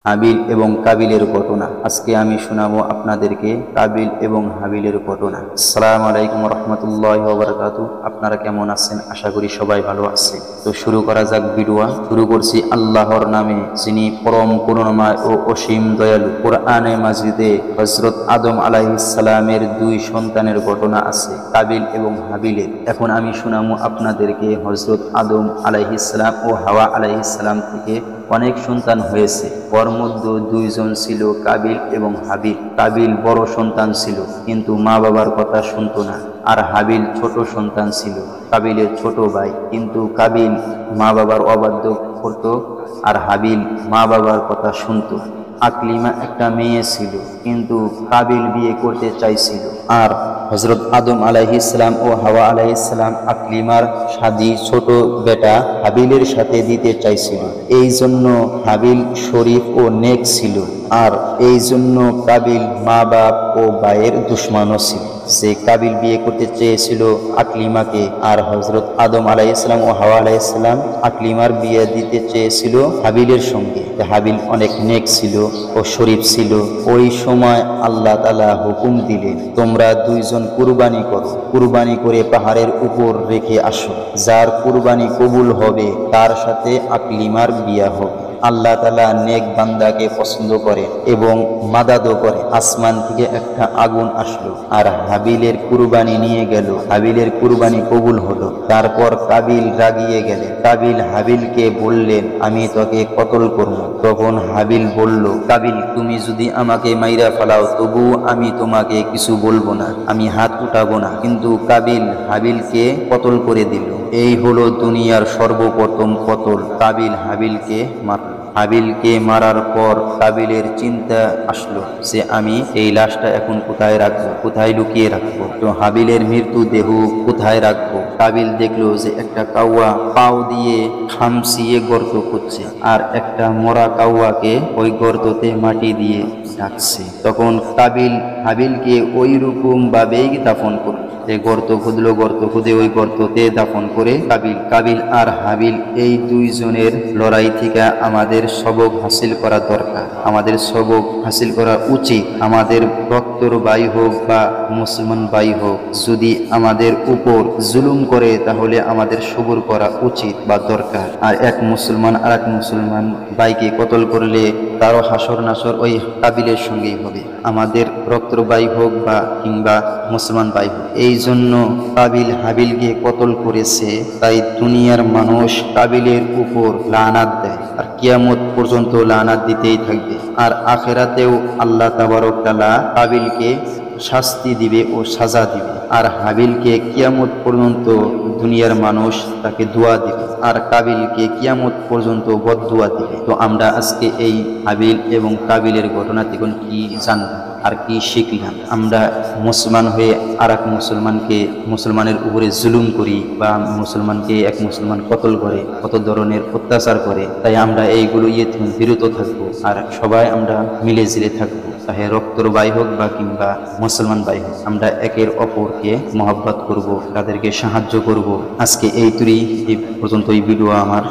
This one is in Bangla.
হাবিল এবং কাবিলের ঘটনা। আজকে আমি শোনাবো আপনাদেরকে কাবিল এবং হাবিলের ঘটনা। আসসালামু আলাইকুম রহমতুল্লাহি ওয়া বারাকাতুহু। আপনারা কেমন আছেন? আশা করি সবাই ভালো আছে। তো শুরু করা যাক ভিডিও। শুরু করছি আল্লাহর নামে, যিনি পরম করুণাময় ও অসীম দয়ালু। কোরআনে মাজিদে হযরত আদম আলাইহিস সালামের দুই সন্তানের ঘটনা আছে, কাবিল এবং হাবিলের। এখন আমি শোনাবো আপনাদেরকে হযরত আদম আলাইহিস সালাম ও হাওয়া আলাইহিস সালাম থেকে অনেক সন্তান হয়েছে। ওর মধ্যে দুইজন ছিল কাবিল এবং হাবিল। কাবিল বড় সন্তান ছিল, কিন্তু মা বাবার কথা শুনতো না। আর হাবিল ছোট সন্তান ছিল, কাবিলের ছোট ভাই। কিন্তু কাবিল মা বাবার অবাধ্য করত, আর হাবিল মা বাবার কথা শুনতো। আকলিমা একটা মেয়ে ছিল, কিন্তু কাবিল বিয়ে করতে চাইছিল। আর হযরত আদম আলাইহিস সালাম ও হাওয়া আলাইহিস সালাম আকলিমার শাদী ছোট বেটা হাবিলের সাথে দিতে চাইছিল। এই জন্য হাবিল শরীফ ও নেক ছিল, আর এই জন্য কাবিল মা বাপ ও ভাইয়ের দুশমনও ছিল। সে কাবিল বিয়ে করতে চেয়েছিল আকলিমাকে, আর হযরত আদম আলাইহিস সালাম ও হাওয়া আলাইহিস সালাম আকলিমার বিয়ে দিতে চেয়েছিল হাবিলের সঙ্গে। হাবিল অনেক নেক ছিল ও শরীফ ছিল। ওই সময় আল্লাহ তাআলা হুকুম দিলেন, তোমরা দুইজন কুরবানি করো, কুরবানি করে পাহাড়ের উপর রেখে আসো। যার কুরবানি কবুল হবে তার সাথে আকলিমার বিয়ে হবে। আল্লাহ তাআলা নেক বান্দাকে পছন্দ করে এবং মাদাদও করে। আসমান থেকে একটা আগুন আসলো আর হাবিলের কুরবানি নিয়ে গেল। হাবিলের কুরবানি কবুল হলো। তারপর কাবিল রাগিয়ে গেলেন। কাবিল হাবিলকে বললেন, আমি তোকে কতল করব। তখন হাবিল বলল, কাবিল, তুমি যদি আমাকে মাইরা ফেলাও তবু আমি তোমাকে কিছু বলবো না, আমি হাত উঠাবো না। কিন্তু কাবিল হাবিলকে কতল করে দিল। এই হলো দুনিয়ার সর্বপ্রথম কতল। কাবিল হাবিলকে মারল। হাবিলকে মারার পর কাবিলের চিন্তা আসলো যে আমি এই লাশটা এখন কোথায় রাখবো, কোথায় লুকিয়ে রাখবো। তো হাবিলের মৃত্যু দেহ কোথায় রাখবো? কাবিল দেখলো যে একটা কাউয়া পাও দিয়ে খামচিয়ে গর্ত খুঁজছে, আর একটা মরা কাউয়াকে ওই গর্ততে মাটি দিয়ে ঢাকছে। তখন কাবিল হাবিলকে ওই রকম ভাবেই দাফন করল। গর্ত খুঁজলো, গর্ত খুঁজে ওই গর্ততে দাফন করে কাবিল আর হাবিল এই দুইজনের লড়াই থেকে আমাদের সবক হাসিল করা দরকার, আমাদের সবক হাসিল করা উচিত। আমাদের রক্তর ভাই হোক বা মুসলমান ভাই হোক, যদি আমাদের উপর জুলুম করে তাহলে আমাদের সবর করা উচিত বা দরকার। আর এক মুসলমান আর এক মুসলমান ভাইকে কতল করলে তারও হাসর নাসর ওই কাবিলের সঙ্গেই হবে, আমাদের রক্তর ভাই হোক বা কিংবা মুসলমান ভাই হোক। এই জন্য কাবিল হাবিলকে কতল করেছে, তাই দুনিয়ার মানুষ কাবিলের উপর লানাত দেয়, আর কিয়ামত পর্যন্ত লানাত দিতেই থাকবে। আর আখিরাতেও আল্লাহ তাবারক তাআলা কাবিলকে শাস্তি দিবে ও সাজা দিবে, আর হাবিলকে কিয়ামত পর্যন্ত দুনিয়ার মানুষ তাকে দোয়া দিবে, আর কাবিলকে কিয়ামত পর্যন্ত বদদুয়া দিবে। তো আমরা আজকে এই হাবিল এবং কাবিলের ঘটনা থেকে কি জানলাম আর কি শিখলাম? আমরা মুসলমান হয়ে আর এক মুসলমানের উপরে জুলুম করি, বা মুসলমানকে এক মুসলমান কতল করে, কত ধরনের অত্যাচার করে। তাই আমরা এইগুলো থেকে বিরত থাকবো, আর সবাই আমরা মিলে জিলে থাকবো, চাহে রক্তর ভাই হোক বা কিংবা মুসলমান ভাই হোক। আমরা একের অপরকে মহব্বত করব, তাদেরকে সাহায্য করব। আজকে এই পর্যন্ত এই ভিডিও আমার।